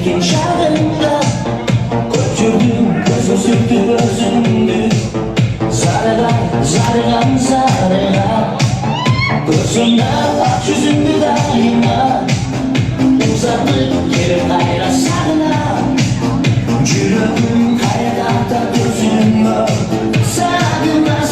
Erken çağında götürdüm, gözüm sürdü özündü. Zarılan gözümde aç yüzündü daima. Uzanıp geri kayra sarına, yüreğim kayada gözüme. Sarına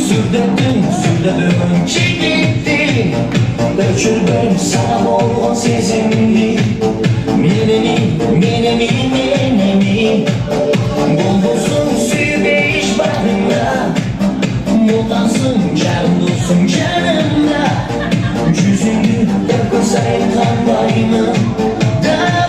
Sürdüm yürekti, sürdüm çekildi. Ölçür ben sana olgun sezimdi. Minemi buldursun suyu beş barına. Mutansın canlısın canımda. Yüzünü öpün sayın kanbayımı. Dağı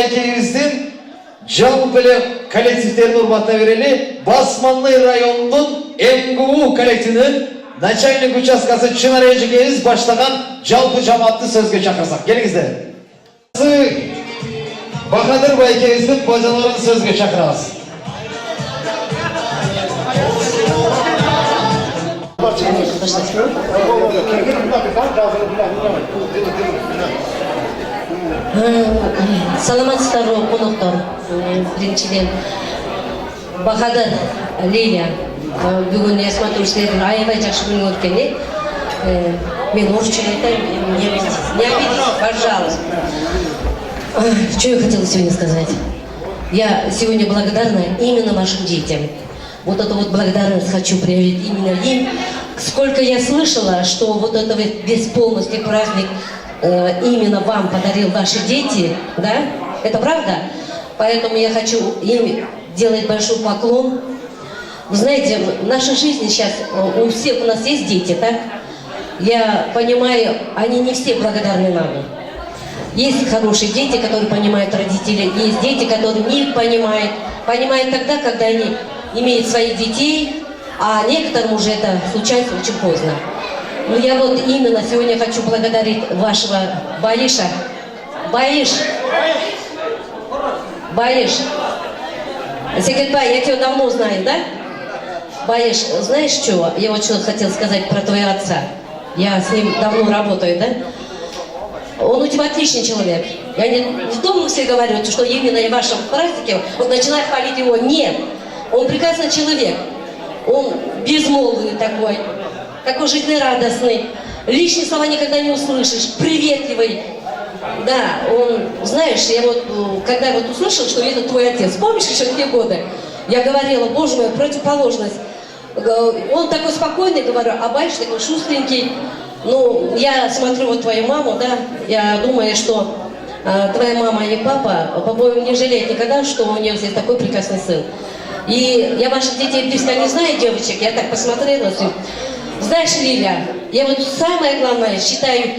байкебиздин жалпы эле коллективдерин урматына берели. Басманный районунун МГУ коллективинин начальник участкасы Чынар эжекебиз баштаган жалпы жамаатты сөзгө чакырсак. Келиңиздер. Бахадыр байкебиздин бажаларын сөзгө чакырабыз. Саламатсыздарбы коноктор. Биринчиден Бахадыр Лилия бүгүн я смотрю силердин аябай жакшы күнүңөр экен. Мен орусча айтайын, не обидитесь, пожалуйста. Что я хотела сегодня сказать? Я сегодня благодарна именно вашим детям. Вот эту вот благодарность хочу проявить именно им. Сколько я слышала, что вот это весь полностью праздник именно вам подарил ваши дети, да? Это правда? Поэтому я хочу им делать большой поклон. Вы знаете, в нашей жизни сейчас у всех у нас есть дети, так? Я понимаю, они не все благодарны нам. Есть хорошие дети, которые понимают родителей, есть дети, которые не понимают. Понимают тогда, когда они имеют своих детей, а некоторым уже это случается очень поздно. Но я вот именно сегодня хочу благодарить вашего Баиша. Баиш! Секретарь, я тебя давно знаю, да? Баиш, знаешь что? Я вот что хотел сказать про твоего отца. Я с ним давно работаю, да? Он у тебя отличный человек. Я не в том все говорят, что именно в вашем празднике вот начинают хвалить его. Нет, он прекрасный человек. Он безмолвный такой жизнерадостный. Лишние слова никогда не услышишь, приветливый. Да, он, знаешь, я вот, когда вот услышал, что это твой отец, помнишь еще те годы? Я говорила, боже мой, противоположность. Он такой спокойный, говорю, а Баиш такой шустренький. Ну, я смотрю вот твою маму, да, я думаю, что твоя мама и папа, по-моему, не жалеют никогда, что у нее есть такой прекрасный сын. И я ваших детей близко не знаю, девочек, я так посмотрела. Знаешь, Лиля, я вот самое главное считаю,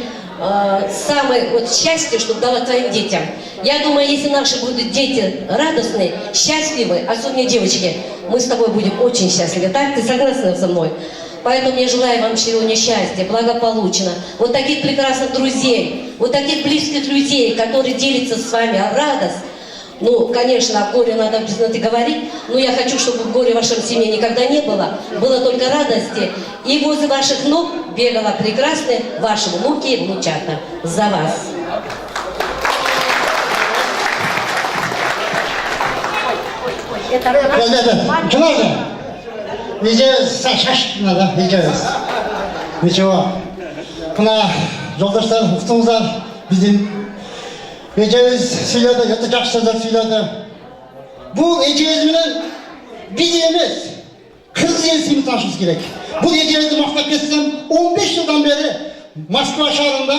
самое вот счастье, что дала твоим детям. Я думаю, если наши будут дети радостные, счастливые, особенно девочки, мы с тобой будем очень счастливы. Так? Ты согласна со мной? Поэтому я желаю вам сегодня счастья, благополучно. Вот таких прекрасных друзей, вот таких близких людей, которые делятся с вами радость. Ну, конечно, о горе надо обязательно говорить, но я хочу, чтобы горе в вашем семье никогда не было. Было только радости. И возле ваших ног бегала прекрасная ваши внуки и внучата. За вас. Ничего. Мына жолдаштар, уктуңуздар, биздин эжебиз сүйлөдү, өтө жакшы сөздөр сүйлөдү. Бул эжебиз менен биз эмес, кыргыз элчисин таашыбыз керек. Бул эжебизди мактап кетсем, 15 жылдан бери Москва шаарында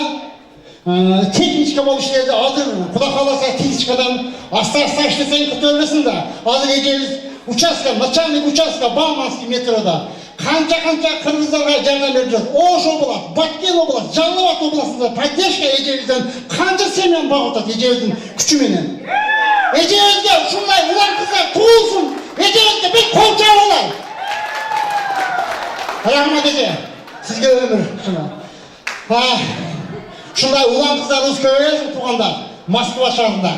техничка болуп иштеди. Азыр Кудай кааласа техничкадан аста-аста иштесең көтөрүлөсүң да. Азыр эжебиз участка, начальник участка Бауманский метрода канча кыргыздарга жардам берип жатат. Ош область, Баткен область, Жалал Абад областында поддержка эжебизден канча семьяны багып атат эжебиздин күчү менен. Эжебизге ушундай улан кыздар туулсун. Эжебизге бир кол чаап алайлы. Рахмат эже. Сизге өмүр ушуна. Ушундай улан кыздарыбыз көбөйсүн туугандар. Москва шаарында.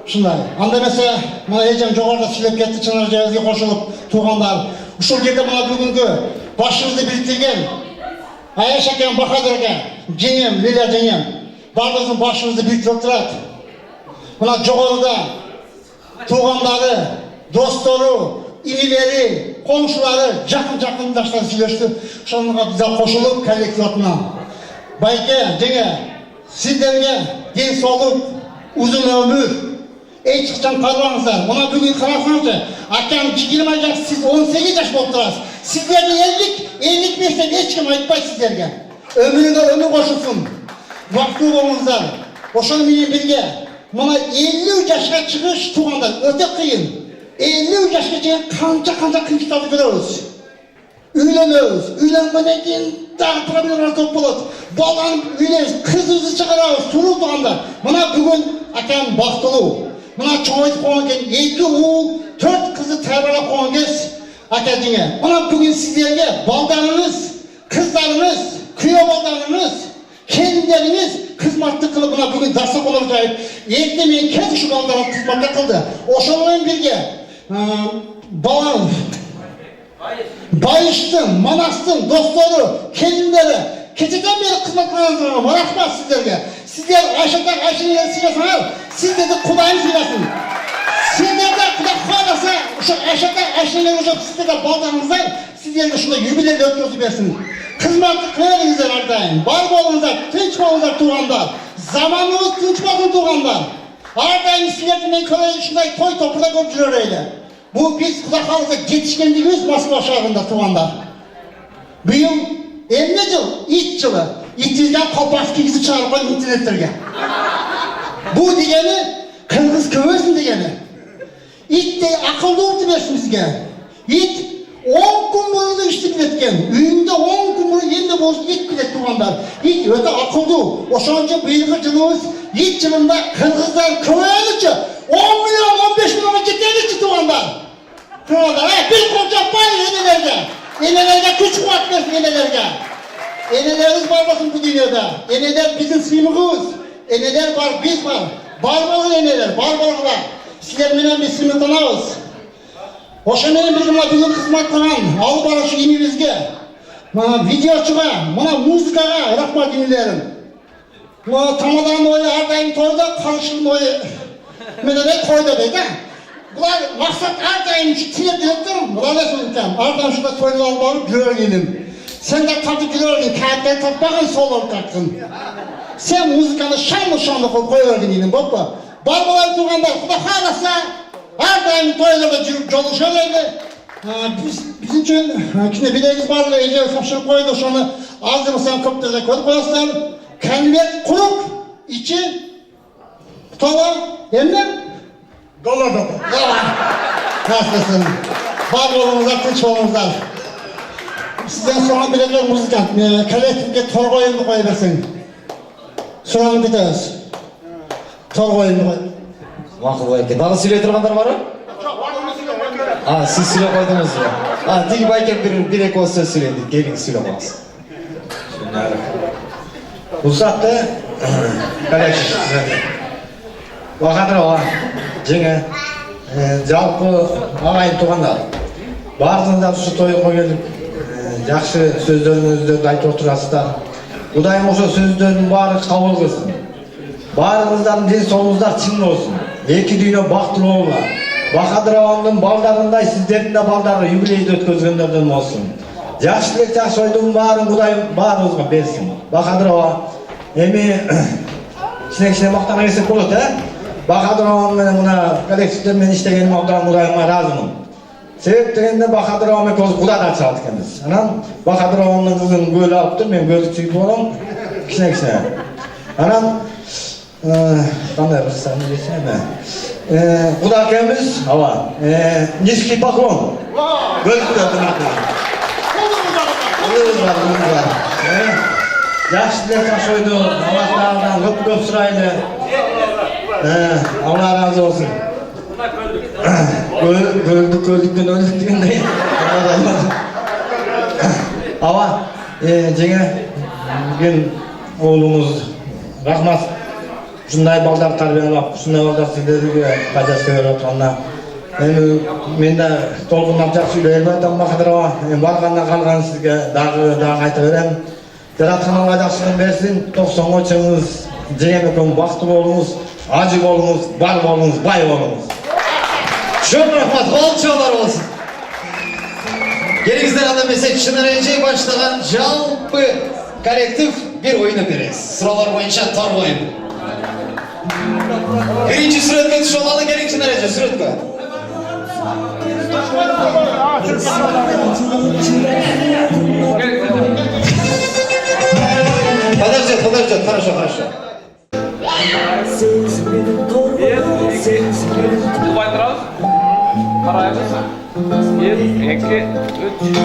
Ушундай. Анда эмесе мына эжем жогоруда сүйлөп кетти, Чынар эжебизге кошулуп туугандар. Ушул жерде мына бүгүнкү башыбызды бириктирген Аяш акем Бахадырга, жеңем, Лиля жеңем, бардыгыбыздын башыбызды бириктирип турат. Мына жогоруда туугандары, достору, инилери, комшулары, жакындаштар сүйлөштү. Ошонуга биз да кошулуп коллектив атынан байке, жеңе, сиздерге ден соолук, узун өмүр, эч качан калбаңыздар. Мына бүгүн карасаңызчы, акам 20 жаш, сиз 18 жаш болуп турасыз. Сиздерге 55 деп эч ким айтпайт сиздерге. Өмүрүңө өмүр кошулсун. Бактылуу болуңуздар. Ошону менен бирге мына 50 жашка чыгыш туугандар өтө кыйын. 50 жашка чейин канча кыйынчылыктарды көрөбүз. Үйлөнөбүз. Үйлөнгөндөн кийин дағы проблемалар көп болады. Баланы үйлеріз, қызымызды шығарамыз, сұлу туғандар. Мына бүгін акам бақтылу. Мына çoğaytып қойған кен, 2 ұл, 4 қызы тәрбиелеп қойған кез академия. Мына бүгін сіздерге балдарыңыз, қыздарыңыз, күйеу балдарыңыз, келіндеріңіз қызматты қылып мына бүгін дастархан жайып, ерте мен кез şu балдарға қызматты қылды. Ошонымен бірге балаң Bayıştın, Manastın, dostları, kendinleri, keçeden beri kızmaklarınızı rağmen sizlerge. Sizler Ayşe'nin yeri silesinler, sizler de Kuday'ın silesin. Sizler de Kuday koyarsa, şu Ayşe'nin yeri olacak, sizler de baldanızlar, sizler de şunda yübileri ötüyorsu versin. Kızmaklı kıyarınızlar ardayın, bar bolunuzlar, tınç bolunuzlar tuğanlar, zamanınız tınç bolun tuğanlar. Ardayın sizlerden köye şunday toy topuda gördüler öyle. Bu biz kulaklarımıza yetişkenliğimiz Moskva şehrinde tuğanlar. Bu yıl 50 yıl, ilk yılı, itilgen Kopavski'yi çağırıpan internetlerge. Bu degeni Kırgız köversin degeni. İt de akıllı oldu versin bizge. İt 10 gün bunu iştik etken, üyünde 10 gün bunu yerinde bozdu it bilet tuğanlar. İt öte akıllı. Oşanca bıyığı yılımız, ilk yılında Kırgızlar köverlikçe 10 milyon, 15 milyon gittiğiniz tuğanlar. Tuğanlar, bir koncak var enelerge. Enelerge güç kuvvet versin enelerge. Enelerimiz var bakın bu dünyada. Eneler bizim sınıfımız. Eneler var, biz var. Barbalı eneler, barbalılar. Sizlerle biz sınıf tanağız. Oşanların bizimle bizim kızmaktanan, alı barışı imimizge. Videoçuğa, bana muzikağa, rahmat dinlerim. Tamadan oyu, ardayım toyda, karışılın oyu. Medelet koyda deydi. Bunlar maksat ardayım şu tiyet direktörüm. Bunlar ne söyleyeceğim? Ardayım şurada toyda alıp görelim. Sen de tartıp görelim, kağıtları tartmakın sol olup tartın. Sen muzikanı şanlı koyuverdin yine baba. Barbalar tuğanlar, bu da halasa ardayım toylarda yolu şöyleydi. Bizim için, şimdi bileğiniz varlığı Ece Kapşır koydu şunu. Ağzını sen köpteze koyasın. Kendine kuruk, içi, tava, emler. Dolar. Nasılsın? Var olunuzlar, kıç olunuzlar. Sizden sonra bilecek muzikant, kolektifke torgu oyunu koyuversin. Sonra bitiriz. Torgu oyunu koy. Maqul ekan. Daha söyley turganlar bormi? Siz söyley qo'ydingiz mi? Tegi bayka bir ek so'z söyleydi. Keling söyley qo'yasiz. Bu saatte kolektif. Vaqadir ova, жеңе, жалпы ағайын туғандар. Бардыңыздар şu тойға келіп, жақсы сөздеріңізді айтып отырасыздар. Құдайым ошо сөздердің бары қабыл қылсын. Барыңыздардың денсаулығыңыздар чың болсын. Екі дүйнө бактылуу болуңар. Бахадыр агамдын балдарындай сиздердин да балдары юбилейди өткөзгөндөрдөн болсун. Жакшы элек жакшы ойдун баарын Кудайым баарыбызга берсин. Бахадыр ага, эми кичине мактана берсек болот, Бахадыр агам менен мына коллективдер менен иштегениме абдан Кудайыма ыраазымын. Себеп дегенде Бахадыр агам экөөбүз Кудайдан чыгат экенбиз. Анан Бахадыр агамдын кызын көөлү алыптыр, мен көөлүкчү болом. Кичине. Анан кандай бір саны десем, Куда акембиз, низкий поклон. Көөлүктөрдүн атынан. Жакшы эле жашойду, Алла Тааладан көп сурайлы. Алла ыраазы болсун. Көөлүктөн өлдүк дегендей. Аба, жеңе бүгүн оğlumuz рахмат. Ушундай балдар тарбиялап, ушундай балдар сиздерге пайдасы берип атканына мен да толкундан жакшы үйлөй атам Бахадырова. Баргандан калган сизге дагы айта берем. Жараткан Алла жакшылыгын берсин. 90 чыңыңыз, жеңем экөөң бактылуу болуңуз, ажы болуңуз, бар болуңуз, бай болуңуз. Çok rahmat, kolçalar olsun. Gelinizler anda mesela Çınar Ece başlayan jalpı kolektif bir oyunu veririz. Sıralar boyunca tor oyun. Birinci süretke tuş olalı gelin Çınar Ece, süretke. Подожди, хорошо. Дубай тұрады. Қараймыз. 1, 2, 3.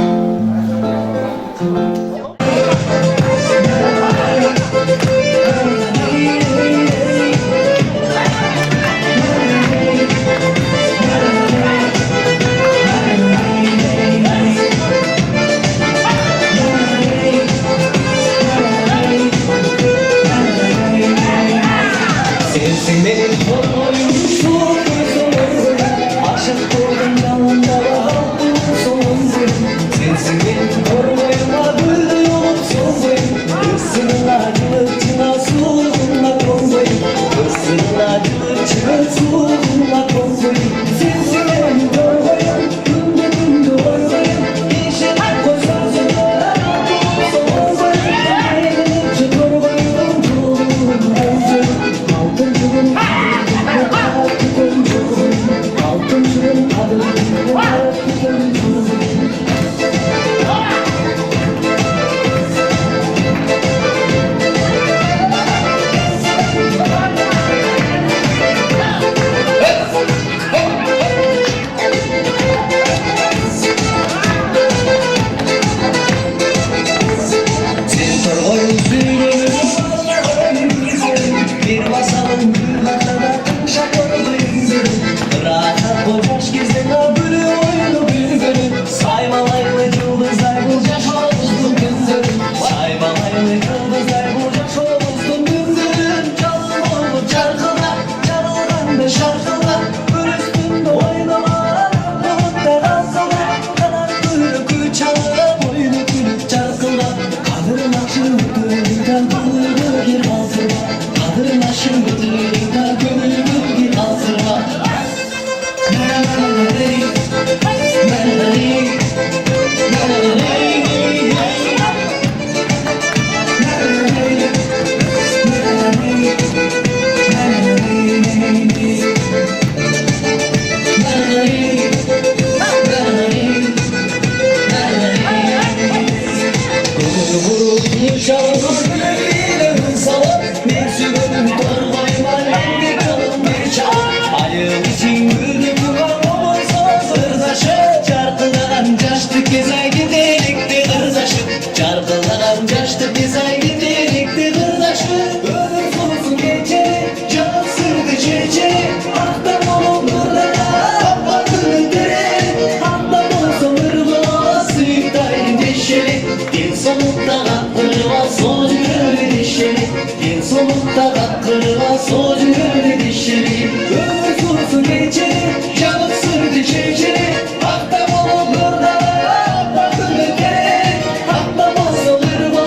biz ay gidelikti kırdaşık Çarpılanan caştı biz ay gidelikti kırdaşık Ömür sonsuz gece can sırdı çece Aktan olup burada kapatını dere Anlam olsa mırma sıyıktayın deşeli Din sonunda hakkırma soğucu öyle deşeli Din sonunda hakkırma soğucu öyle deşeli Ömür sonsuz gece can sırdı çece Aktan olup burada kapatını dere Anlam olsa mırma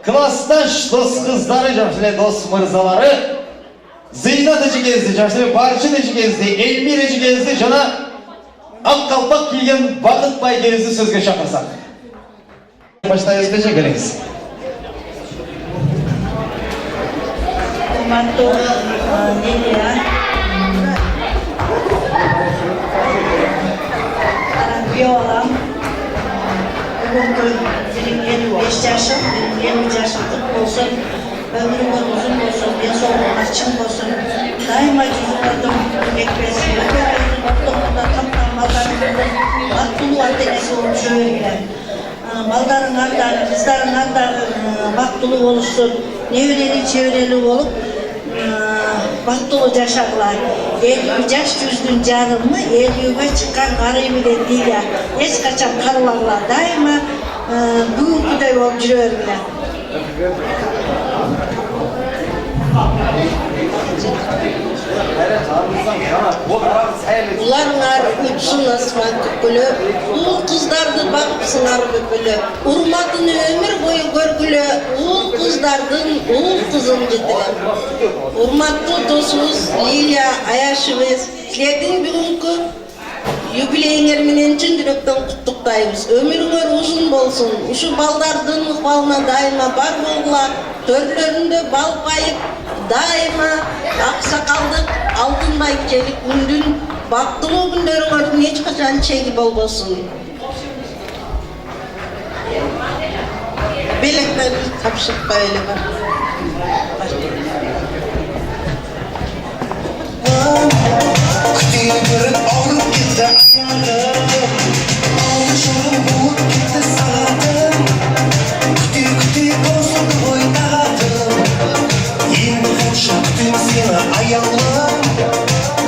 Klastaş dost kızları, jamşile dost mırzaları, Zeynat ejigezdi, jamşile Barçın ejigezdi, Elmir ejigezdi, jana Akkalpak kelgen Bakıt baygenizi sözge çakırsak. Başlayız neçe geliniz. Mantu Lilia Viola bugünkü 25 yaşım, 23 yaşımlık olsun, ömrüm uzun olsun, en sonunda açın olsun. Daima yüzünden beklesin, ömrümün mutluluğunda tamamladan baktulu antenesi olmuş öyle. Malların ardarı, kızların ardarı baktulu olursun, nevreli çevreli olup baktulu yaşarlar. 50 yaş yüzün canımı, 50'ye çıkan karıyı bile değil ya. Hiç kaçan karılarla daima bugünkü olup yürüyorlar. Ularlar uçsun asman küpülü, uğul kızlardı bakıp sınar büpülü. Urmadın ömür boyu görgülü, uğul kızlardın uğul kızın ciddiler. Urmatlı dostumuz Lilia Ayaşımız, sizlerden bugünkü юбилейиңер менен чын жүрөктөн куттуктайбыз. Өмүрүңөр узун болсун. Ушу балдардын ыкмалына дайыма бар болгула. Төрлөрүндө бал байып, дайыма аксакалдык алтындай келип күндүн бактылуу күндөрүңөрдүн эч качан чеги болбосун. Белектен тапшыртпай эле бар. Kütüğümün ağrıp gitti ayağım, alışırım bulup gitti sağdım. Kütük olsun oynadım, yeni hoşa kütüm seni ayağım.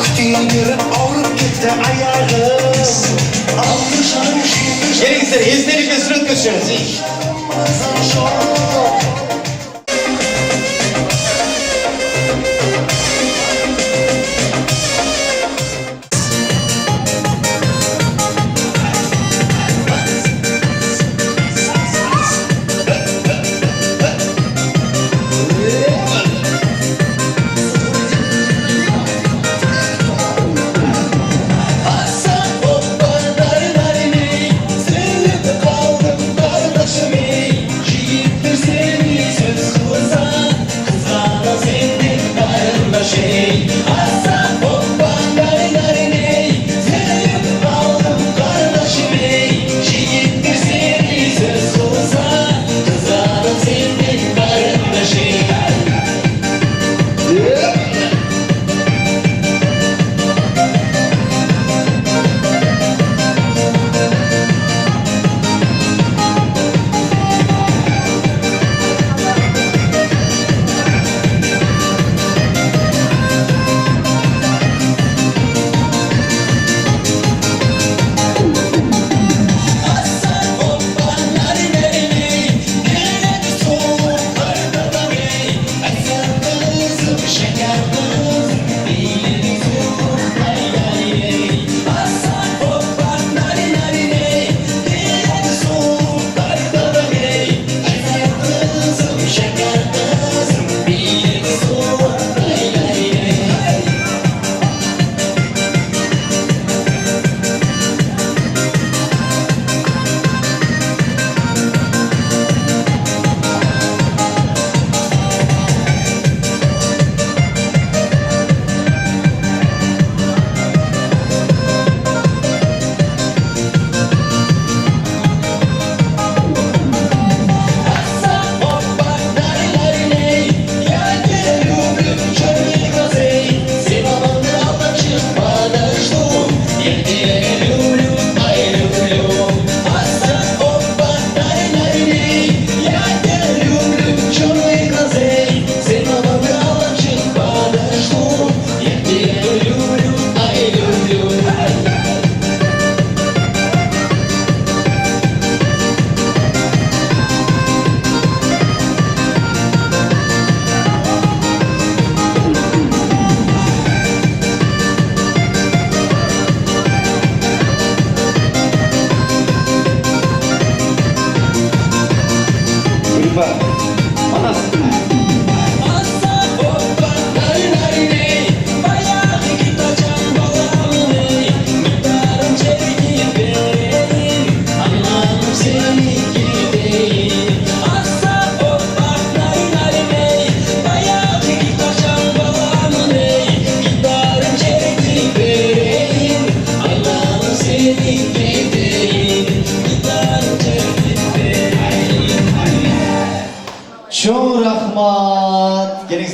Kütüğümün ağrıp gitti ayağım, alışırım şimdi. Gelinizler, izleyici ve sürüt gösteriniz.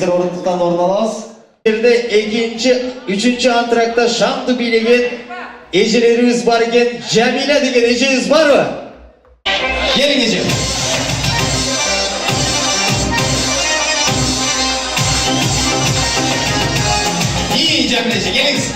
Келиңиздер орындықтан орын алабыз. Elde ikinci, üçüncü antrakta şamdı bilegen ecelerimiz var iken Cemile degen eceniz var mı? Gelin Ece. İyi Cemile Ece, geliniz.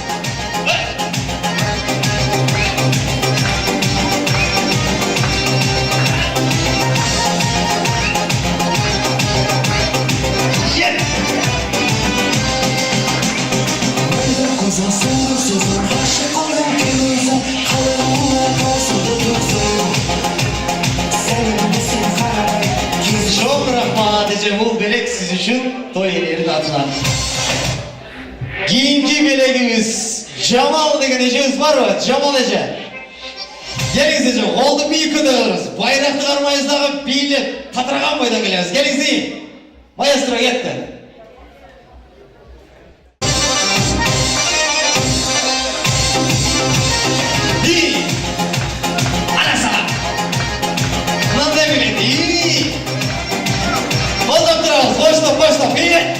Çok rahmat Ece, bu belek siz için toyelerin adına. Giyinci belegimiz Cemal degen ecemiz var mı? Cemal Ece. Geliniz Ece, oldu bir yıkıda alırız. Bayraklı karmayızdağı biylep tatıragan boydan geliriz. Geliniz iyi. Maestro yetti. İyi. Ana sana. Lan da bilin, iyi. Bozak duralım, boşta, iyi.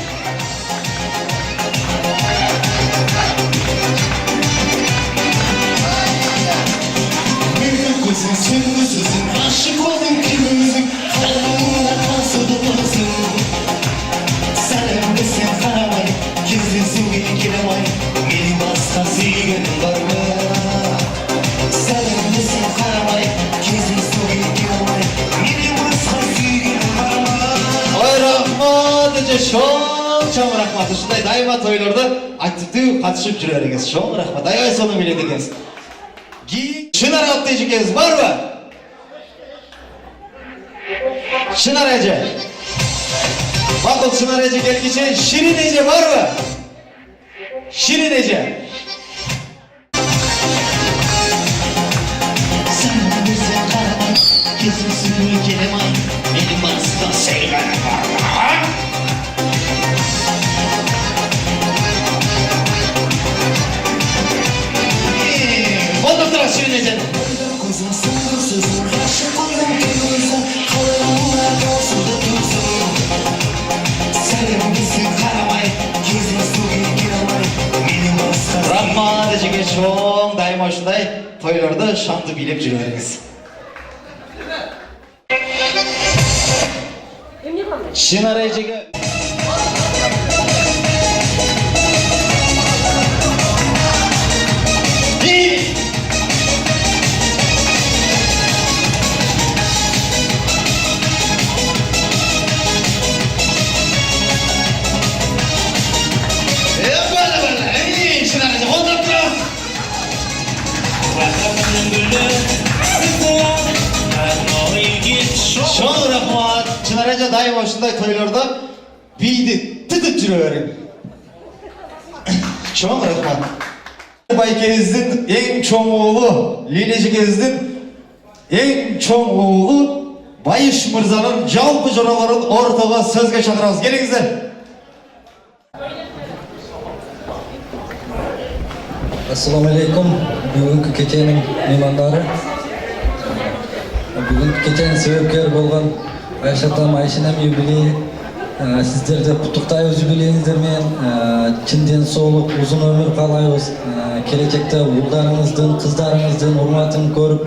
Aşık oldum kimimizin Kalanına kalsa tutmasın Sen emresin karamay Gizlisin beni giremay Benim başkası yerim var mı? Sen emresin karamay Gizlisin beni giremay Benim başkası yerim var mı? Oy rahmat Ece, şoň rahmat. Uşunday daima toylarda aktivdүү katışıp жүрөриңиz. Şoň rahmat. Aябай сону билет экенсиz. Çınar atlı ecekeniz var mı? Çınar Ece. Bakın Çınar Ece gelgiçe Şirin Ece var mı? Şirin Ece. Sen bize karamay, kesmesini gelemay, benim arasında şeyler var mı? Oldu sıra Şirin Ece. Rahmat Ece'ge çoğun daima uşunday toylarda şandı bilip жүрөриңиz. Çınar Ece'ge Şoň rahmat. Çınar Ece daima uşunday toylarda biydi tıtıp жүрөриң. Şoň rahmat. Baykenizdin en çoğun oğlu Lilecikez'din en çoğun oğlu Bayış Mırza'nın jalpı joraların ortaga sözge çakırabız. Gelingizler. Assalamu alaikum. Bugünkü keçenin mehmandары. Bugünkü keçenin sebepkeri bolgan Ayşe atam Ayşenem юбилейи. Sizlerді құттықтайбыз юбилейиңиздер менен. Чын денсаулык, uzun ömür каалайбыз. Келечекте улдарыңыздын, кыздарыңыздын урматын көрүп,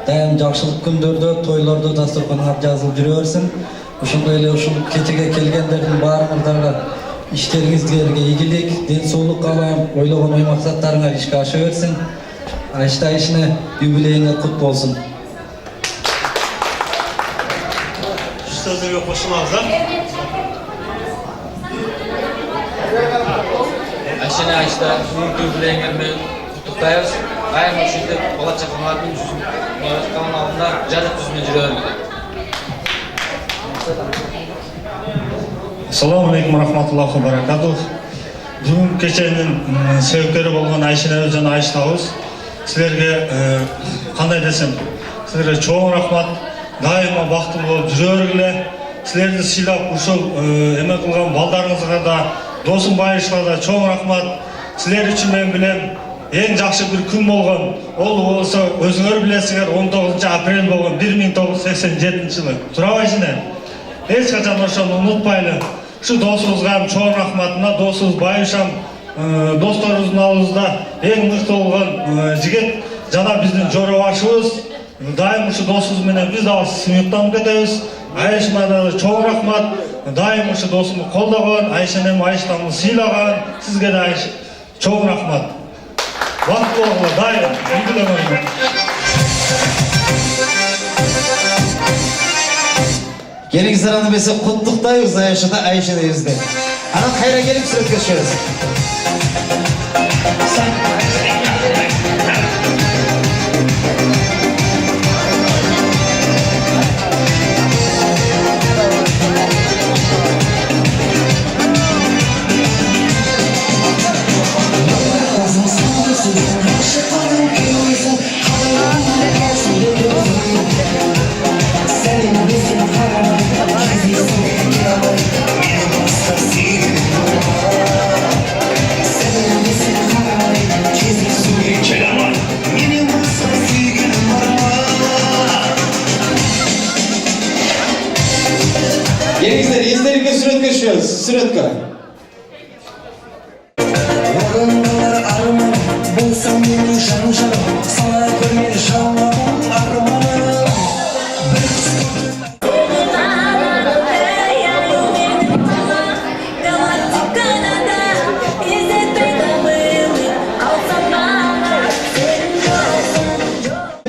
дайым жакшылык күндөрдө, тойлордо дасторконуңар жазылып жүрө берсин. Ошондой эле ушул кечеге келгендердин баарыңыздарга иштериңизге ийгилик, денсаулык каалайм, ойлогон ой максаттарыңар ишке аша берсин. Айшта ишине юбилейиңе кут болсун. Sözlerine koşulmaz ha? Ayşene Ayşta, bugünkü jubileyingерме құттықтайбыз. Айым ушинтип болачак кызматын каналында жазып түзүнө жүрөбүз. Assalamu alaikum rahmatullahi wa barakatuh. Бүгүн кеченин себепкери болгон Айшенебиз жана Айштабыз. Силерге кандай десем, силерге чоң рахмат. Daima бактылуу болуп жүрөрүңүлөр. Силерди сыйлап ушул эме кылган балдарыңызга да, досум Байышка да чоң рахмат. Силер үчүн мен билем эң жакшы бир күн болгон. Ол болсо өзүңөр билесиңер 19 апрель болгон 1987 жылы. Турабайсыңдар. Эч качан ошону унутпайлы. Şu dostumuzga hem çoğun rahmatına, dostumuz Bayышам dostlarımыздың ауызда ең мықты болған жігіт жана биздин жорабашыбыз. Дайым ушу досубуз менен биз дагы сыймыктанып кетебиз. Айшама да чоң рахмат. Дайым ушу досумду колдогон, Айшанем Айшамды сыйлаган. Сизге да чоң рахмат. Бактылуу болгула дайым. Келиңиздер аны бесе куттуктайбыз Айшада Айшанебизди. Анан кайра келип сүрөткө түшөбүз. Келиңиздер, эздеринге сүрөткө түшөбүз. Сүрөткө.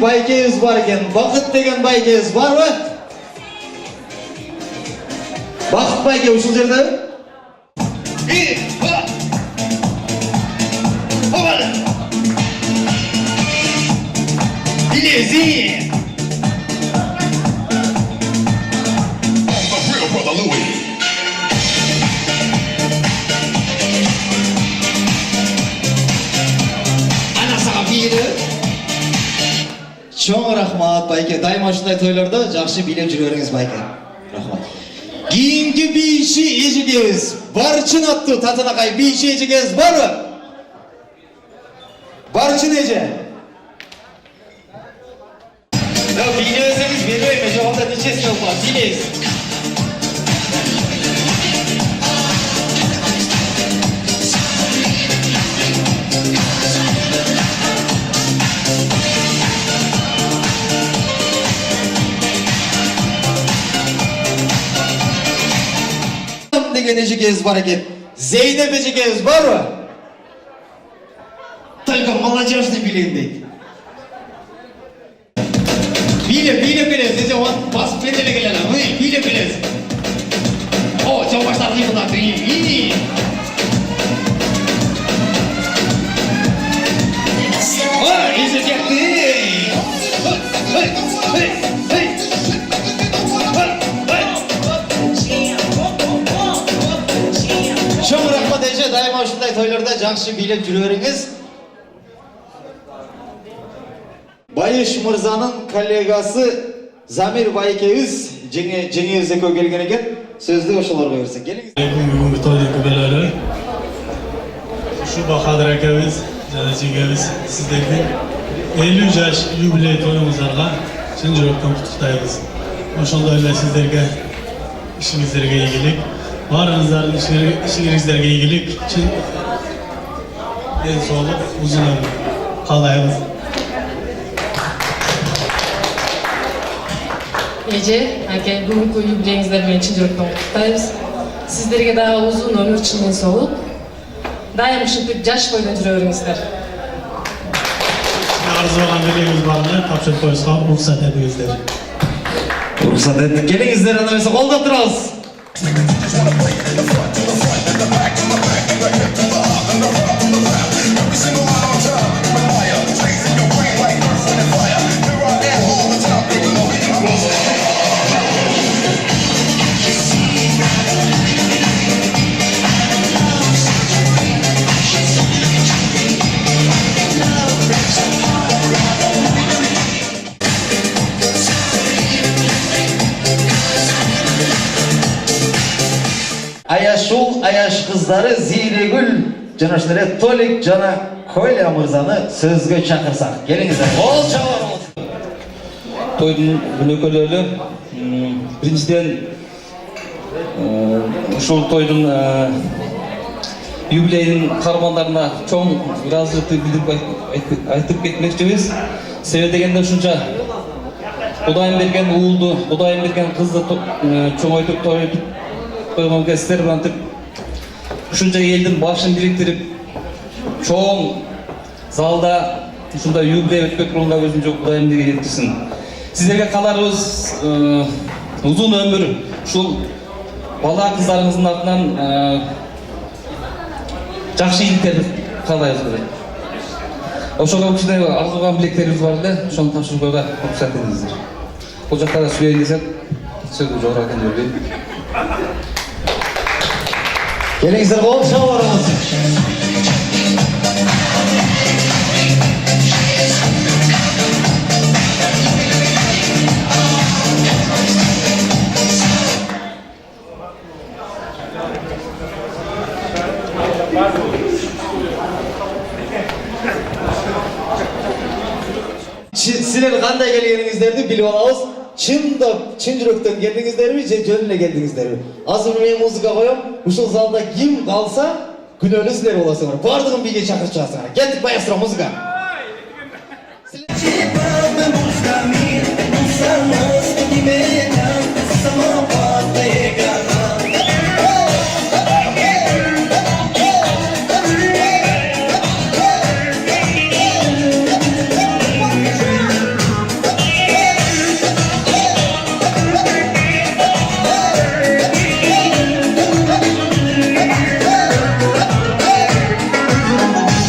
Байкебиз бар экен. Бакыт деген байкебиз барбы? Бақыт байке ушул жерде? Билези! Ана сага бийледи. Чоң рахмат байке. Дайыма ушундай тойлордо жакшы бийлеп жүрө бериңиз байке. Рахмат. Кийинки бийчи эжегебиз Барчын аттуу татынакай бийчи эжегебиз барбы? Барчын эже. Бийлебесеңиз бербейм, жогонда нечесин алып калат, бийлейсиз. Деген эжегебиз бар экен. Зейнеп эжегебиз барбы? Только молодежный билейин дейт. Билеп келесиз, эже басып бере эле келе ана. Билеп келесиз. О, чоң баштар кыймылдап дейин. Ой, эжекти. Чоң рахмат эже, дайыма ушундай тойлордо жакшы бийлеп жүрө бериңиз. Байыш мырзанын коллегасы Замир байкебиз жеңебиз экөө келген экен. Сөздү ошолорго берсек. Келиңиз. Бүгүнкү тоydун күбөлөрү. Ушу Бахадыр акебиз жана жеңебиз сиздердин 50 жаш юбилей тоюңуздарга чын жүрөктөн куттуктайбыз. Ошондой эле сиздерге ишиңиздерге ийгилик. Барыңыздардын ишиңиздерге ийгилик, чын ден соолук, узун өмүр каалайбыз. Эже, аке, бүгүнкү юбилейиңиздер менен чын жүрөктөн куттуктайбыз. Сиздерге дагы узун өмүр, чын ден соолук. Дайым ушинтип жаш бойдон жүрө бериңиздер. Арзуган белегиңиз барына тапшырып коюшка уруксат этиңиздер. Уруксат этип келиңиздер, анда эмесе колдоп турабыз. Аяшул, аяш кыздары Зирегүл жана ошондой Толик жана Коля мырзаны сөзгө чакырсак. Келиңиздер. Кол чабар. Тойдун өнөкөлөрү биринчиден ушул тойдун юбилейдин каармандарына чоң ыраазычылыкты билдирип айтып кетмекчибиз. Себеби дегенде ушунча Кудайым берген уулду, Кудайым берген кызды чоңойтуп тойтуп койгон кездер антип ушунча элдин башын бириктирип чоң залда ушундай юбилей өтпөк болгонга өзүнчө Кудайым деген жеткизсин. Сиздерге кааларыбыз узун өмүр, ушул бала кыздарыңыздын артынан жакшы ийгиликтер каалайбыз. Ошого кичине арзуган билектерибиз бар эле, ошону тапшырууга уруксат этиңиздер. Бул жакта да сүйлөйүн десек, сөзү жогору экенин билбейм. Келиңиздер кол шабарыңыз. Sizler kандай kelgeniңиздерди билип алабыз. Чындап, чын жүрөктөн келдиңиздерби же жөн эле келдиңиздерби? Азыр мен музыка коём. Ушул залда ким калса, күнөөлүү силер болосуңар. Бардыгын бийге чакырып чыгасыңар. Кеттик баягыстыра музыка.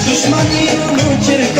Düşmanı çırp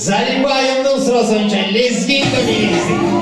Zalipa ayımdan sırası önce Lezgi Dönüyoruz.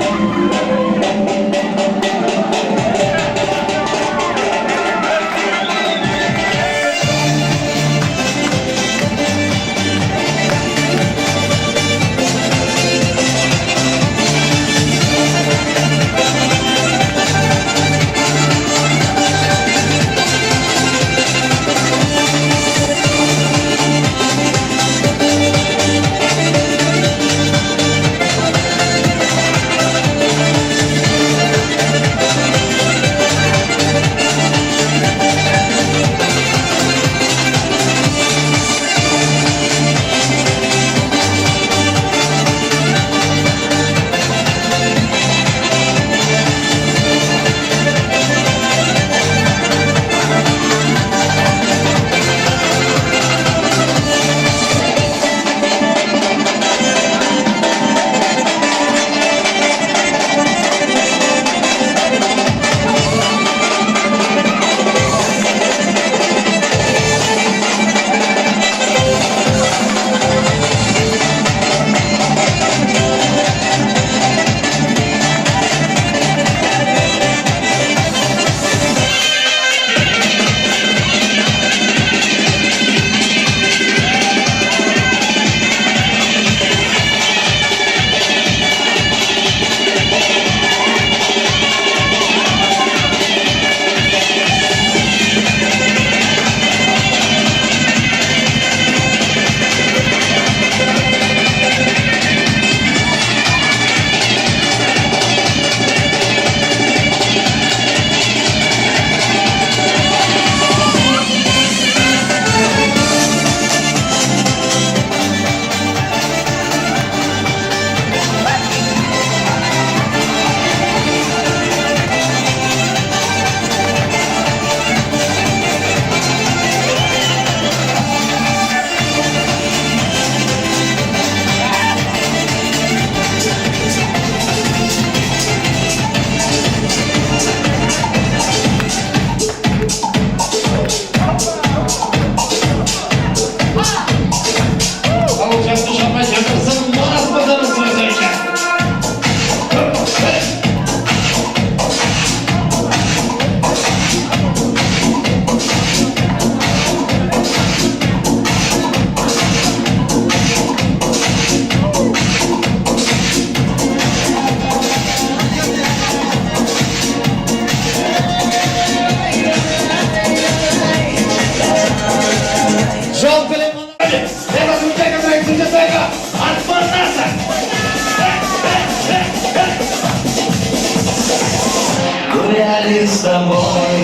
Realista boy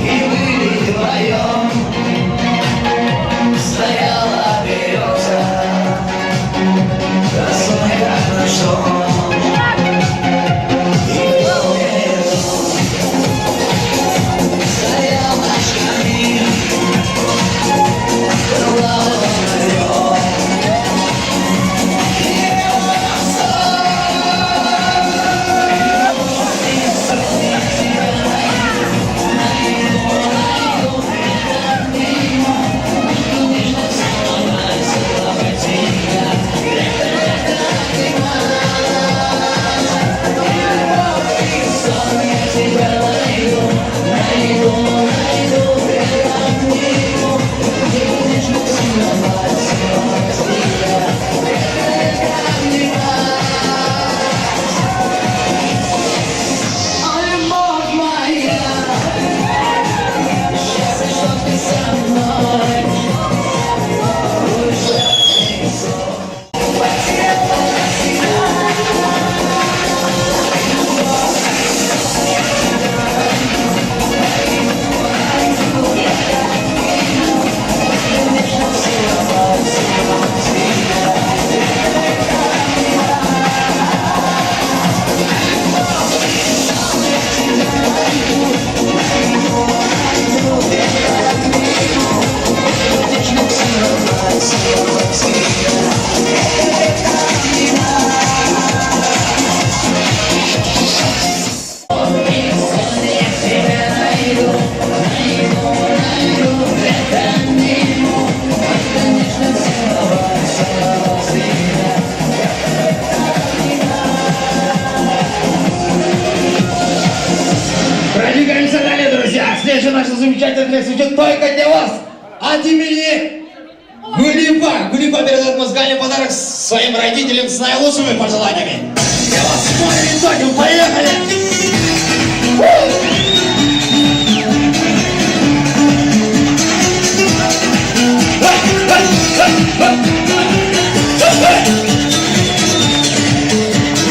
I byli mają Стояла береза Красной как наш дом И полнею Стоял наш камин Пылал огнем Oh замечательных звучит только для вас. От имени Гулипа передает музыкальный подарок своим родителям с наилучшими пожеланиями. Я вас смотрю, поехали!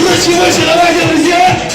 Ручки выше, давайте, друзья!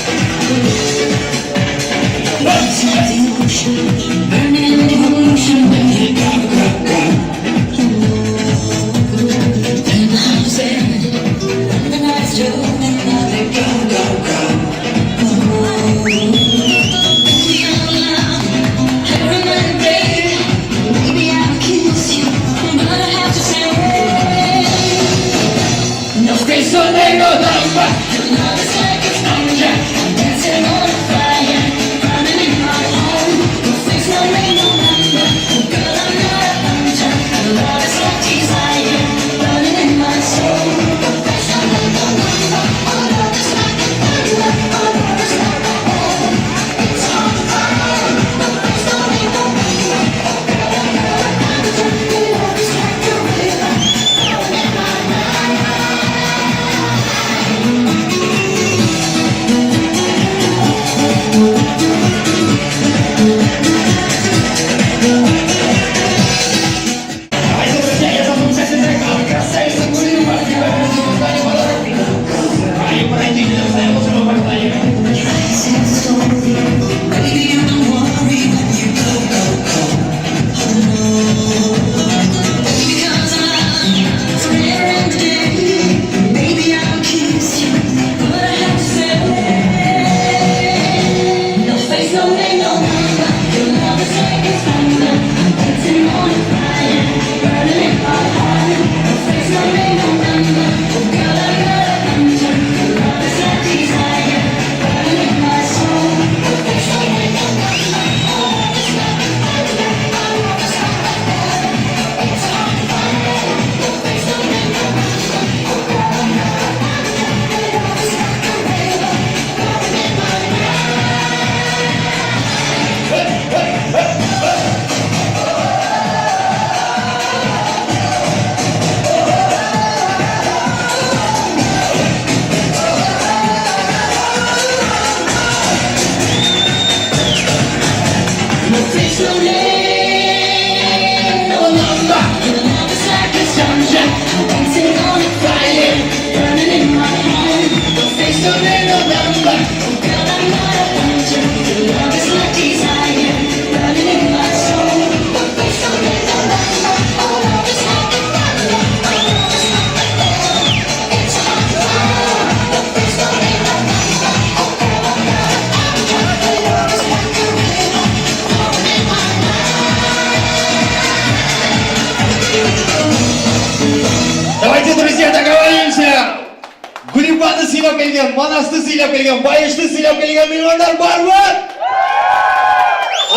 Gulipani siylab kelgan, Manasni siylab kelgan, Bayishni siylab kelgan millionlar bormi?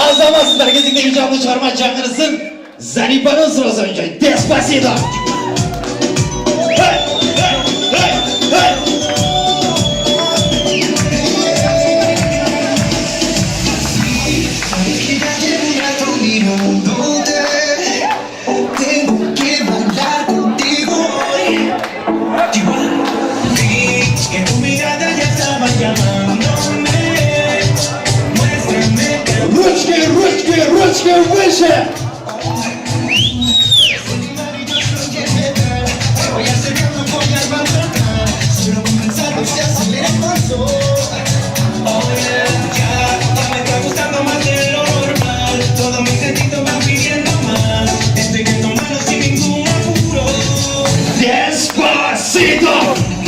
Azamat sizlarga ijodni chiqarma chaqirsin. Zaripani so'rasan joy. Despacito. Ручки выше! Despacito!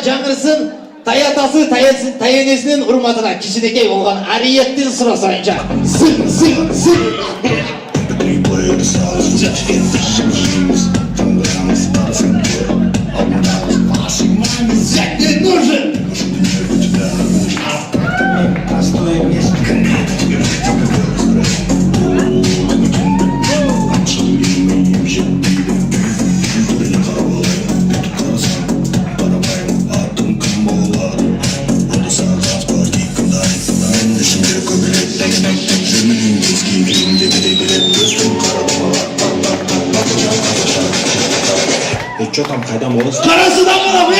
жаңырсын таятасы таянесinin урматына кичинекей болгон Ариеттин сурасы боюнча Зять нужен! Что там, қайдан боласың? Қарасыдан қалам,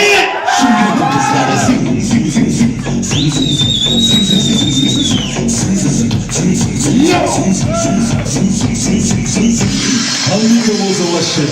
Аллига болса вообще.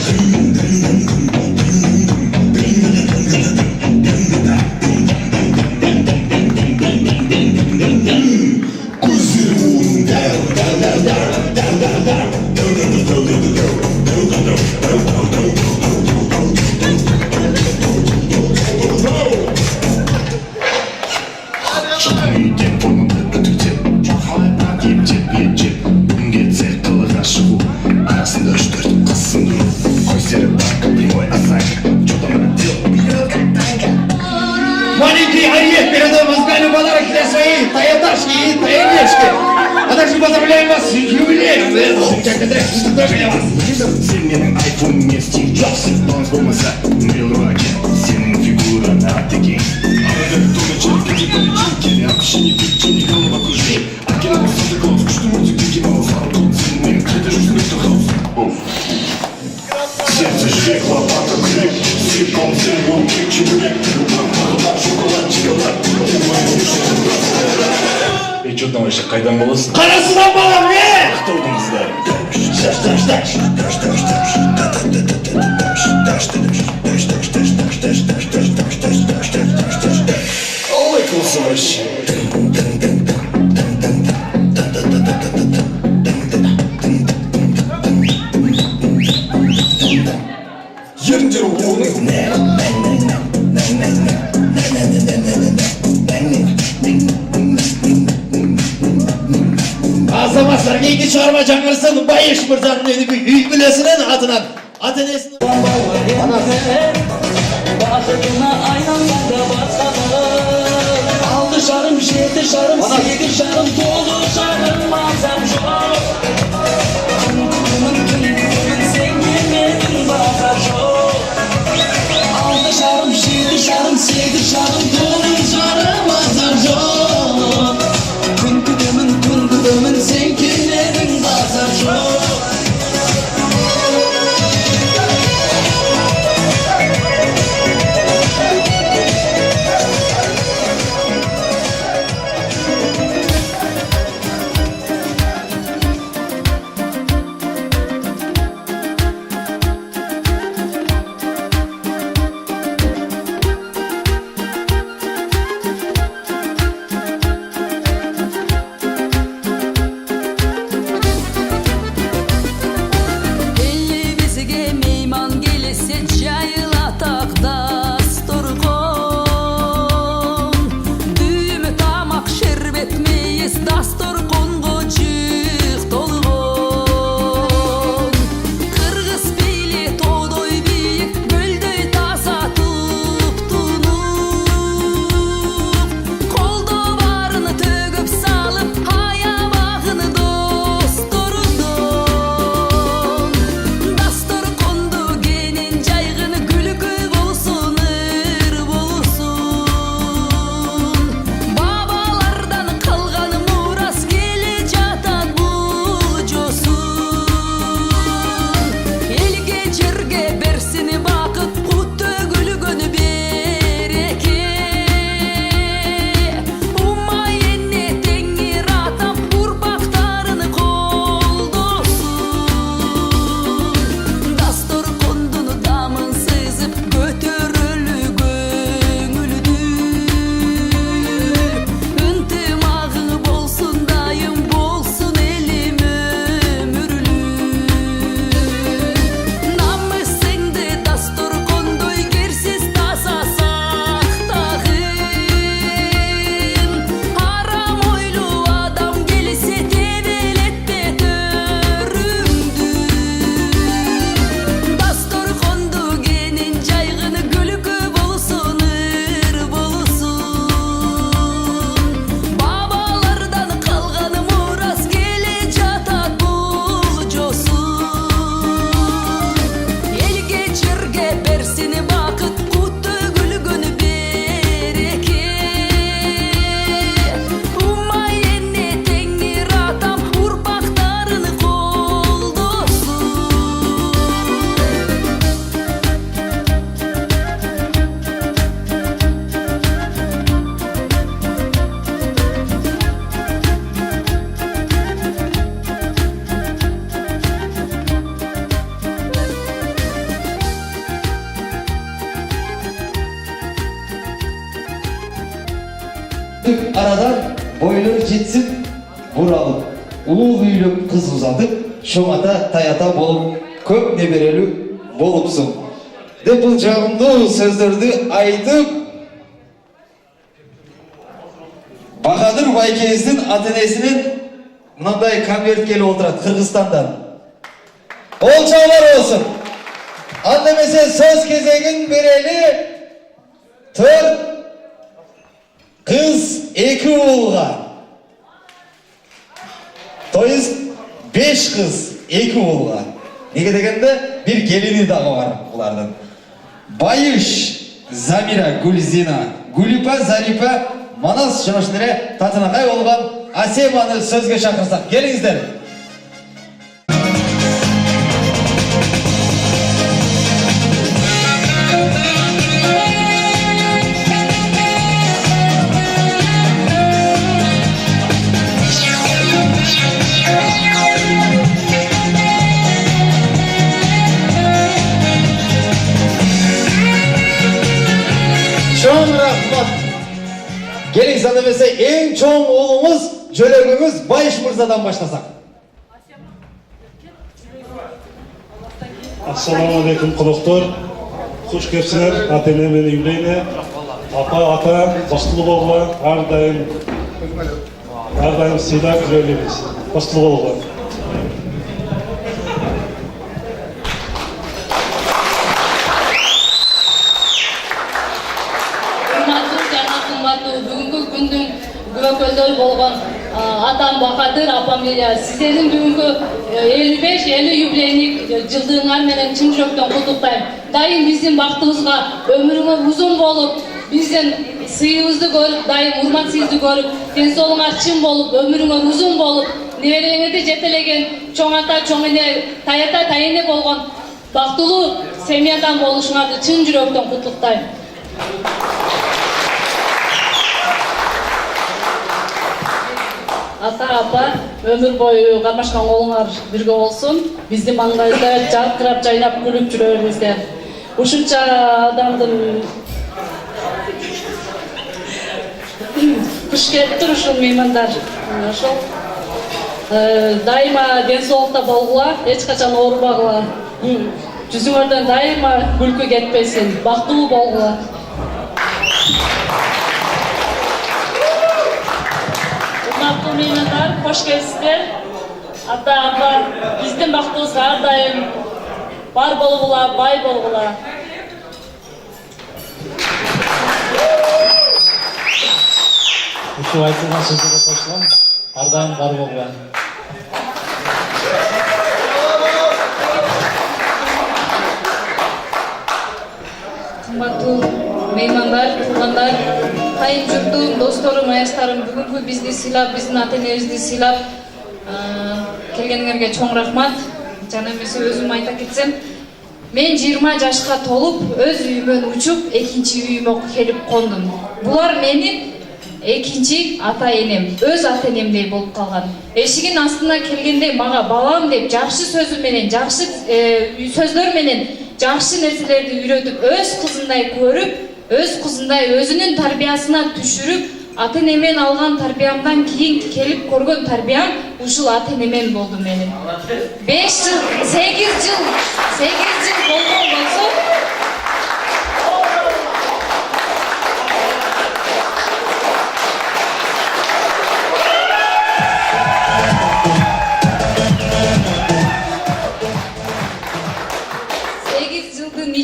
Маленький Ариет передал музыкальный подарок для своей таяташки и таянешки. А также поздравляем вас с юбилеем. Senin iPhone не Стив Джобс, баланс болмаса, мелроаке, сенің фигура атеке. Арада тонычылық кете полетел, келе ақшыне пекчене голова кружи. Акена болсады клаус, күшті мультик кино, фалкон, сенің қайда жүрсің өтті хаус. Сердце жрек, лопата крик, сипом символ, крик чебурек, махалар, шоколад, чоколад, ты моя душа. Что там вообще, қайдан боласың? Қарасыдан балам, Кто удыңыздар? Ой, классы вообще. Еріндері оның. Azamazlar neydi çağırma жаңырсын Байыш мырзаның үй бүлесінің атынан ата-енесінің Бақытына айналғанда басқаның Алты жарым, жеті жарым, сегіз жарым, толы жарым мазам жоқ Күнкүнін сен келмедің бақа жоқ Алты жарым, жеті жарым, сегіз жарым, толы жарым мазам жоқ Күнкүнін сен келмедің бақа жоқ Aradan boyları жетsin buralып, улуу үйлөп кыз узатып, чоң ата, тайата болуп, көп неберелүү болупсуң. Деп бул жагымдуу сөздөрдү айтып, Бахадыр байкебиздин ата-энесинин мындай конверт келип отурат Кыргызстандан. Ол чоңдар болсун. Анда эмесе сөз кезегин берели. 4 кыз 2 уулга. То есть 5 кыз 2 уулга. Неге дегенде бир келини дагы бар булардын. Байыш, Замира, Гүлзина, Гүлипа, Зарипа, Манас жоношнере татынакай болгон Асеманы сөзгө чакырсак. Келиңиздер. Чоң рахмат. Келиңиз анда эмесе эң чоң уулумуз, жөлөгүңүз Байыш мырзадан баштасак. Ассаламу алейкум коноктор. Хуш келипсиңер ата-эне менен үйлөйүнө. Апа, ата, бактылуу болгула, ар дайым сыйлап жүрөлүбүз. Бактылуу болгула. Бүгүнкү күндүн күбөкөлдөрү болгон атам Бахадыр, апам Лилия, сиздердин бүгүнкү 55-50 юбилейник жылдыгыңар менен чын жүрөктөн куттуктайм. Дайым биздин бактыбызга өмүрүңөр узун болуп, биздин сыйыбызды көрүп, дайым урмат сиңизди көрүп, ден соолугуңар чын болуп, өмүрүңөр узун болуп, неберелериңерди жетелеген чоң ата, чоң эне, тайата, тайене болгон бактылуу семьядан болушуңарды чын жүрөктөн куттуктайм. Ата, апа, өмүр бою кармашкан колуңар бирге болсун. Биздин маңдайда жаркырап, жайнап күлүп жүрөрүңүздөр. Ушунча адамдын куш келип турушун меймандар. Ошол дайыма ден соолукта болгула, эч качан оорубагыла. Жүзүңөрдөн дайыма күлкү кетпесин, бактылуу болгула. Меймандар, хош келипсиздер. Ата, апа, биздин бактыбызга ар дайым бар болгула, бай болгула. Ушул айтылган сөздөргө кошулам, ар дайым бар болгула. Кымбаттуу меймандар, туугандар, кайын журтум, досторум, аяштарым, бүгүнкү бизди сыйлап, биздин ата-энебизди сыйлап келгениңерге чоң рахмат. Жана эмесе өзүм айта кетсем, мен 20 жашка толуп, өз үйүмөн учуп, экинчи үйүмө келип кондум. Булар менин экинчи ата-энем, өз ата-энемдей болуп калган. Эшигин астына келгенде мага балам деп жакшы сөзү менен, жакшы сөздөр менен жакшы нерселерди үйрөтүп, өз кызындай көрүп, өз кызындай өзүнүн тарбиясына түшүрүп, ата-энемен алган тарбиямдан кийин келип көргөн тарбиям ушул ата-энемен болду менин. 5 жыл, 8 жыл болгон болсо,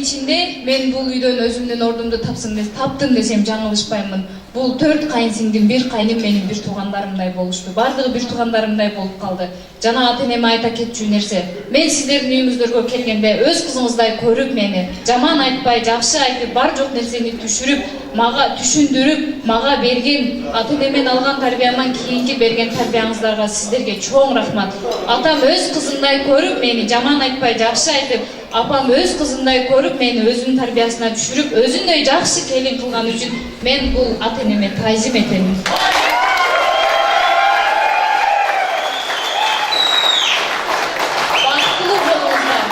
ичинде мен бул үйдөн өзүмдүн ордумду таптым десем жаңылышпаймын. Бул 4 кайынсиңдим, 1 кайным менин бир туугандарымдай болушту. Бардыгы бир туугандарымдай болуп калды. Жана ата-энеме айта кетчү нерсе. Мен сиздердин үйүңүздөргө келгенде өз кызыңыздай көрүп мени, жаман айтпай, жакшы айтып, бар жок нерсени түшүрүп, мага түшүндүрүп, мага берген ата-энемен алган тарбиямдан кийинки берген тарбияңыздарга сиздерге чоң рахмат. Атам өз кызындай көрүп мени, жаман айтпай, жакшы айтып, апам өз кызындай көрүп мени өзүнүн тарбиясына түшүрүп, өзүндөй жакшы келин кылган үчүн мен бул ата-энеме таазим этем. Бактылуу болуңуздар.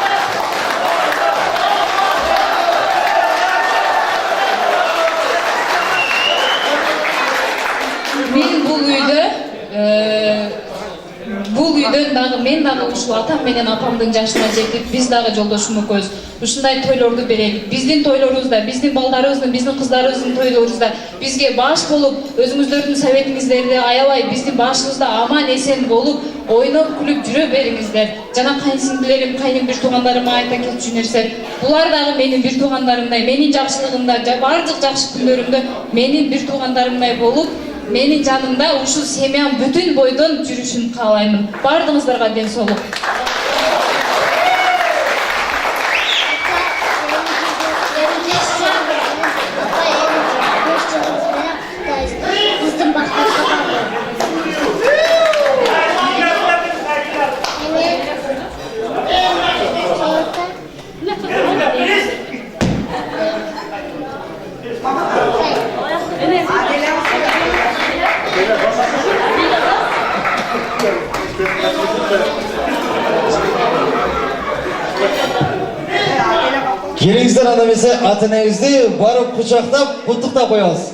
дагы ушул атам менен апамдын жашына жетип, биз дагы жолдошум экөөбүз ушундай тойлорду берелик. Биздин тойлорубузда, биздин балдарыбыздын, биздин кыздарыбыздын тойлорубузда бизге баш болуп, өзүңүздөрдүн советиңиздерди аябай биздин башыбызда аман эсен болуп, ойноп күлүп жүрө бериңиздер. Жана кайынсиңдилерим, кайын бир туугандарыма айта кетчү нерсе, булар дагы менин бир туугандарымдай, менин жакшылыгымда, бардык жакшы күндөрүмдө менин бир туугандарымдай болуп, менин жанымда ушул семьям бүтүн бойдон жүрүшүн каалаймын. Бардыгыңыздарга ден соолук. Келиңиздер анда эмесе ата-энеңизди барып кучактап, куттуктап коебуз.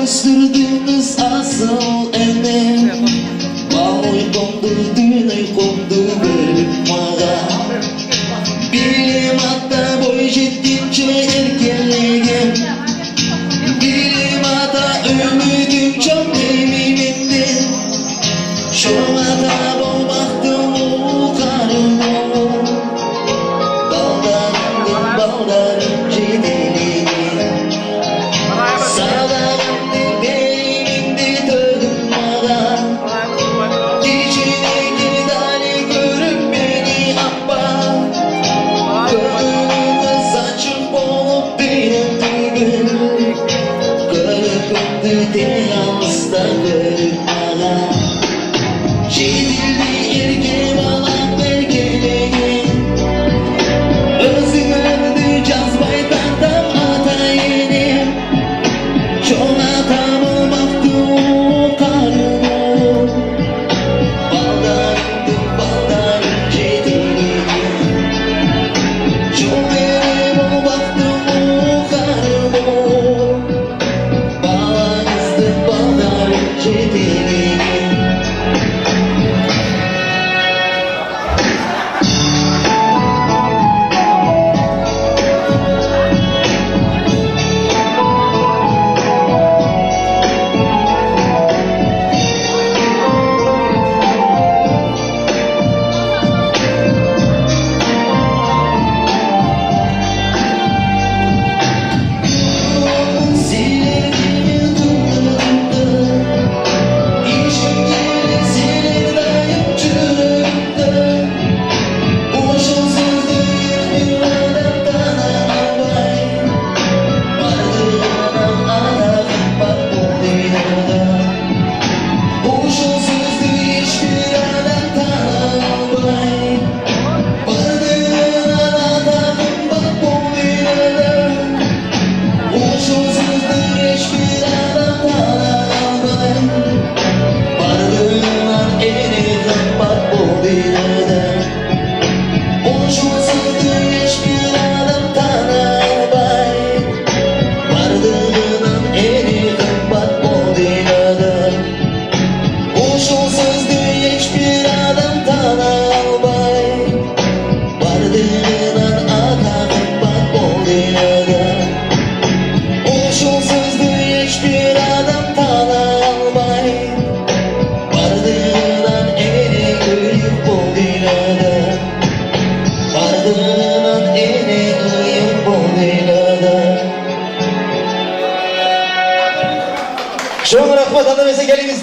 Gösterdiniz asıl emek Bağlı kondu düğünü kondu bölüp mağa Bilim hatta boy jettince erkenliğim Bilim hatta ümidim çok eminim Şuna da bol baktım o karım olur Baldarım ciddiğim Sağlarım beynimde döndüm bana İçine girdani görüp beni abba Gönlümüz açık olup benim düğün Kırık ömdü de yalnız da görüp bana Çevirdi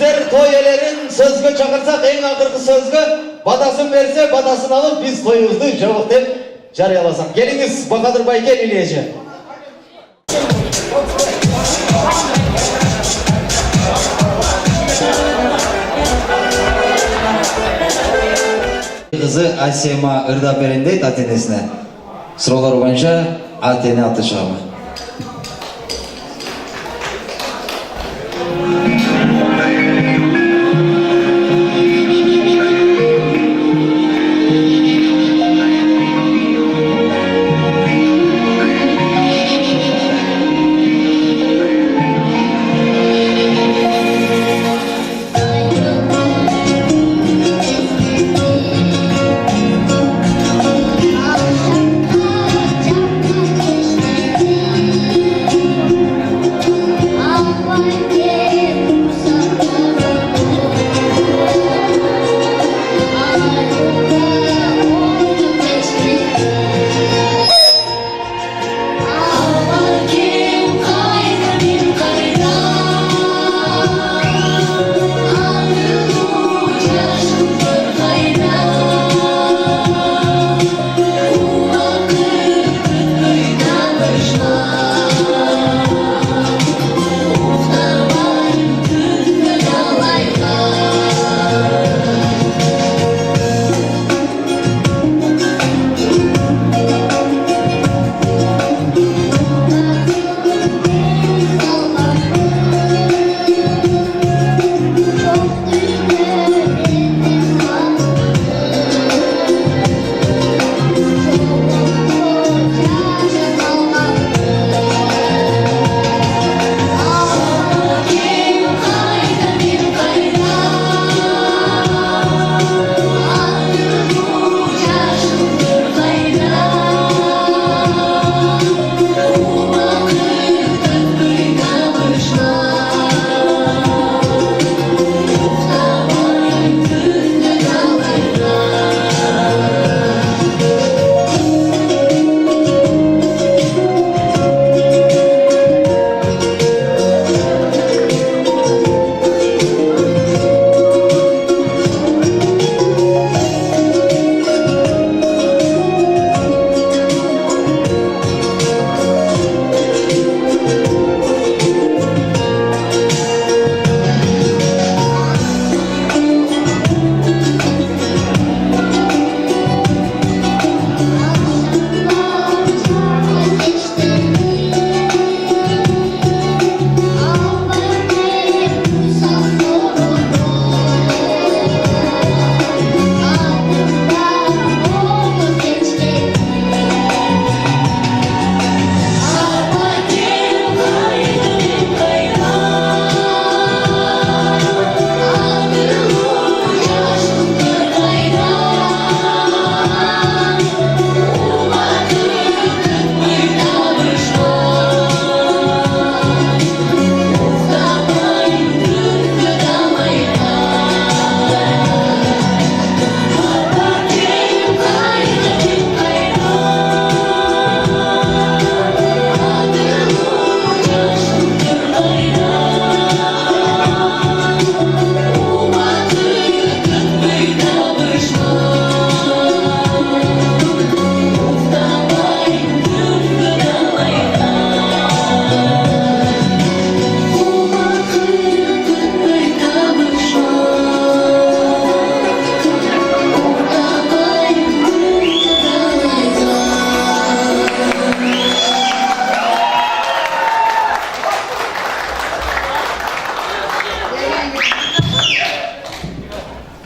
bizler toyelerin sözgü çakırsak en akırkı sözgü batasın verse batasını alıp biz toyumuzdu çabuk dep jarıyalasak. Geliniz Bakadır Bayken İliyece. Kızı Asema Irdaper'in deydi atenesine. Sıralar boyunca Atene atı çağımı.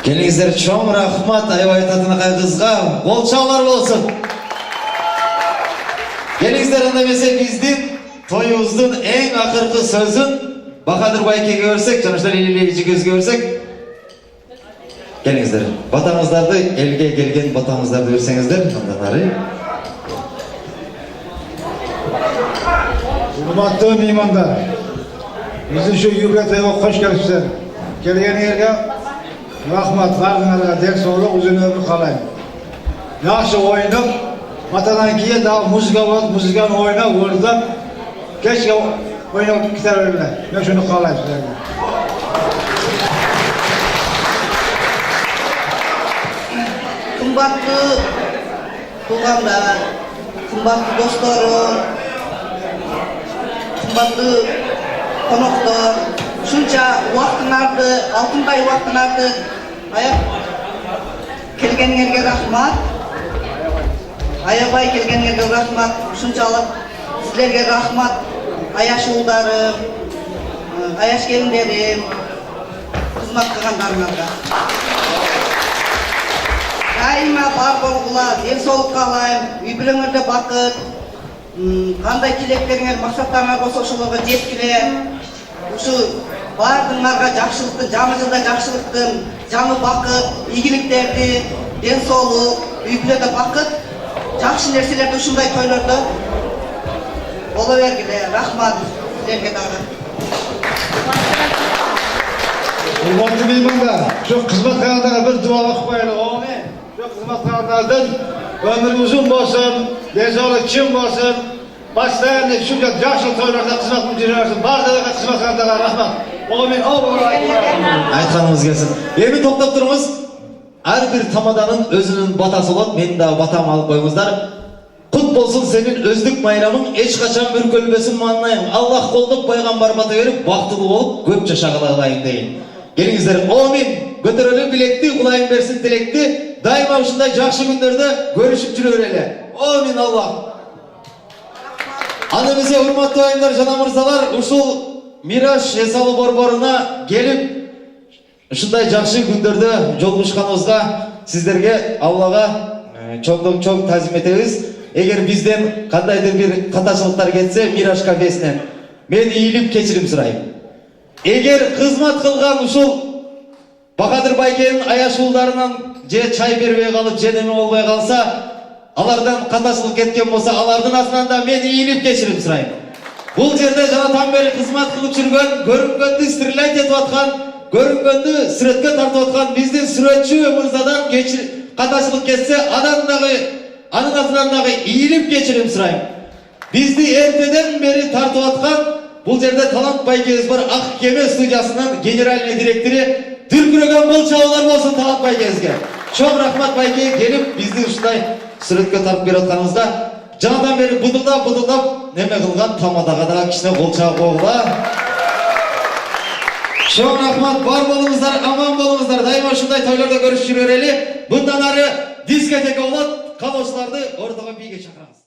Gelingizler çoğum rahmat ayvay tatına kaygızga bol çağlar olsun. Gelingizler andamese bizden toyumuzun en akırkı sözün Bakadır Bayke'ye görsek, sonuçta iyileyici göz görsek. Gelingizler, vatanımızlarda elge gelgen vatanımızlarda görsengizler, ondan arayın. Hurmatlı mehmanlar, bizi şu Yübret'e hoş geldiniz. Gelgen yerge rahmat, vargınlara dek soğuk uzun ömür kalayım. Yaxşı oynayıp, vatadan kiye daha müzikan oynayıp, orada keşke oynayıp gitar öyle. Ben şunu kalayım sizlerle. Kımbatlı tuğanlar, kımbatlı dostlarım, kımbatlı konuklar, şunca vaktınardı, altınday vaktınardı, ayak kelgenlerge rahmat, ayabay kelgenlerge rahmat, şunçalık sizlerge rahmat, ayaş uğuldarım, ayaş gelinlerim, hizmet kılganlarımlarga. Daima бар болғыла, денсаулық қалайым, үй-бүлеңерде бақыт, қандай тілектеріңер, мақсаттарыңар болса ошолорго жеткиле. Ушу бардыңарга жакшылыктын, жаңы жылда жакшылыктын, жаңы бақыт, ийгиликтерди, денсаулық, үй-бүлөдө бақыт, жакшы нерселерди ушундай тойлордо боло бергиле. Рахмат силерге дагы. Урматтуу меймандар, şu kızmat kanaldaga bir dua okуп коелу. Amin. Şu kızmat kanallardan ömür uzun bolsun, densoğluk çim bolsun. Başlayan şunca yaşlı toylarda kızmat mücadele bardağına kızmat kanaldaga rahmat. Amin. Айтқанымыз келсін. Эми тоқтап тұрыңыз. Әрбір тамаданың өзінің батасы болады. Менің дағы батам алып қойыңыздар. Құт болсын сенің өздік майрамың, ешқашан бүркөлбесін маңнайың. Аллах қолдып пайғамбар бата беріп, бақтылы болып, көп жашағыла қылайын дейін. Келіңіздер, амин. Көтерелі білекті, құлайын берсін тілекті. Дайыма ұшындай жақшы күндерді көрішіп жүрі өрелі. Амин Аллах. Анымызға ұрматты айымдар, жана мырзалар, ұшыл Мираш Эсалы борборына келіп, ұшындай жақшы күндерді жолғышқаныңызға сіздерге Аллаға чоң тазим етеміз. Егер бізден қандайдыр бір қаташылықтар кетсе, Мираш кафесінен мен иіліп кешірім сұрайым. Егер қызмат қылған ұшыл Бақадыр Байкенің аяшылдарынан же чай бербей қалып, же неме болбай қалса, алардан қаташылық кеткен болса, алардың атынан да мен иіліп кешірім сұрайым. Бұл жерде жанатан бері қызмат қылып жүрген, көрінгенді стриляйт етіп атқан, көрінгенді сүретке тартып атқан біздің сүретші мырзадан қаташылық кетсе, анын атынан иіліп кешірім сұрайым. Бізді ертеден бері тартып атқан, бұл жерде Талант Байкеміз бар, Ақ Кеме студиясынан генеральный директоры дүркіреген бұл чауылар болсын Талант Байкемізге. Чоң рахмат Байке келіп, бізді ұшындай сүретке тартып беріп атқанымызда, жаңадан бері бұдылдап неме қылған тамадаға да кішіне қолчағы қоғыла. Чоң рахмат, бар болыңыздар, аман болыңыздар, дайыма ұшындай тойларда көріс жүререлі. Бұндан ары дискотека болады, қалаушыларды ортаға биге шақырамыз.